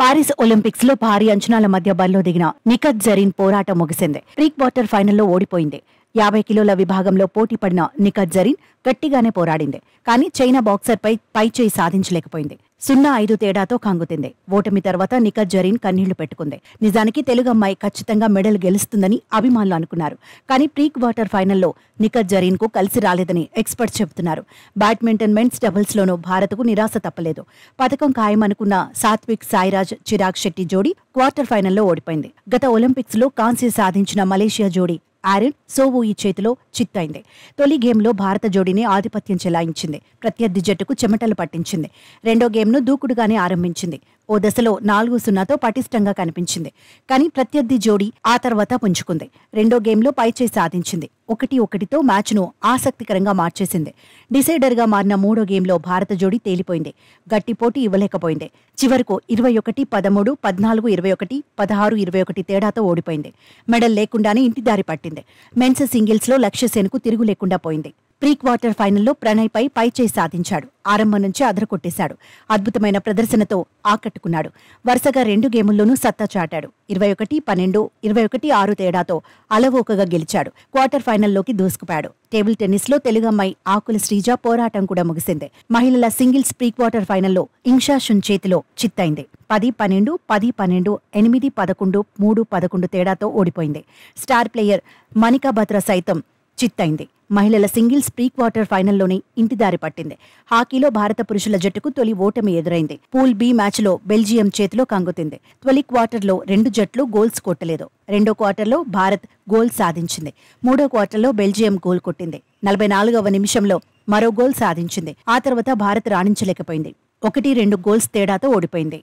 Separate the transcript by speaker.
Speaker 1: Paris Olympics లో భారీ అంచనాల మధ్య బరిలో దిగిన నిఖత్ జరీన్ పోరాటం ముగిసింది. ప్రీ క్వార్టర్ ఫైనల్లో ఓడిపోయింది. 50 కిలోల విభాగంలో పోటీ పడిన నిఖత్ జరీన్ గట్టిగానే పోరాడింది. కానీ చైనా బాక్సర్పై పైచేయి సాధించలేకపోయింది. 0-5 తేడాతో కంగుతింది. ఓటమి తర్వాత నిఖత్ జరీన్ కన్నీళ్లు పెట్టుకుంది. నిజానికి తెలుగు అమ్మాయి ఖచ్చితంగా మెడల్ గెలుస్తుందని అభిమానులు అనుకున్నారు. కానీ ప్రీ క్వార్టర్ ఫైనల్లో నిఖత్ జరీన్ కు కలిసి రాలేదని ఎక్స్పర్ట్స్ చెబుతున్నారు. బ్యాడ్మింటన్ మెన్స్ డబుల్స్ లోనూ భారత్కు నిరాశ తప్పలేదు. పథకం ఖాయమనుకున్న సాత్విక్ సాయిరాజ్ చిరాగ్ శెట్టి జోడీ క్వార్టర్ ఫైనల్లో ఓడిపోయింది. గత ఒలింపిక్స్ లో కాంస్య సాధించిన మలేషియా జోడీ ఆరెన్ సోవూయి చేతిలో చిత్తైంది. తొలి గేమ్లో భారత జోడీని ఆధిపత్యం చెలాయించింది. ప్రత్యర్థి జట్టుకు చెమటలు పట్టించింది. రెండో గేమ్ను దూకుడుగానే ఆరంభించింది. ఓ దశలో 4-0తో పటిష్టంగా కనిపించింది. కానీ ప్రత్యర్థి జోడీ ఆ తర్వాత పుంజుకుంది. రెండో గేమ్లో పైచేయి సాధించింది. 1-1తో మ్యాచ్ను ఆసక్తికరంగా మార్చేసింది. డిసైడర్గా మారిన మూడో గేమ్లో భారత జోడీ తేలిపోయింది. గట్టి పోటీ ఇవ్వలేకపోయింది. చివరకు 21-13, 14-21, 16-21 తేడాతో ఓడిపోయింది. మెడల్ లేకుండానే ఇంటిదారి పట్టింది. మెన్స్ సింగిల్స్లో లక్ష్యసేన్కు తిరుగు లేకుండా పోయింది. ప్రీ క్వార్టర్ ఫైనల్లో ప్రణయ్పై పైచేయి సాధించాడు. ఆరంభం నుంచి అదరకొట్టేశాడు. అద్భుతమైన ప్రదర్శనతో ఆకట్టుకున్నాడు. వరుసగా 2 గేముల్లోనూ సత్తా చాటాడు. 21-12, 21-6 తేడాతో అలవోకగా గెలిచాడు. క్వార్టర్ ఫైనల్లోకి దూసుకుపోయాడు. టేబుల్ టెన్నిస్లో తెలుగు అమ్మాయి ఆకుల శ్రీజ పోరాటం కూడా ముగిసింది. మహిళల సింగిల్స్ ప్రీ క్వార్టర్ ఫైనల్లో ఇంషా షున్ చేతిలో చిత్తైంది. 10-12, 10-12, 8-11, 3-11 తేడాతో ఓడిపోయింది. స్టార్ ప్లేయర్ మనికా బత్రా సైతం చిత్తైంది. మహిళల సింగిల్స్ ప్రీ క్వార్టర్ ఫైనల్లోనే ఇంటిదారి పట్టింది. హాకీలో భారత పురుషుల జట్టుకు తొలి ఓటమి ఎదురైంది. పూల్ బి మ్యాచ్లో బెల్జియం చేతిలో కంగుతింది. తొలి క్వార్టర్లో 2 జట్లు గోల్స్ కొట్టలేదు. రెండో క్వార్టర్లో భారత్ గోల్ సాధించింది. మూడో క్వార్టర్లో బెల్జియం గోల్ కొట్టింది. 44వ నిమిషంలో మరో గోల్ సాధించింది. ఆ తర్వాత భారత్ రాణించలేకపోయింది. 1-2 గోల్స్ తేడాతో ఓడిపోయింది.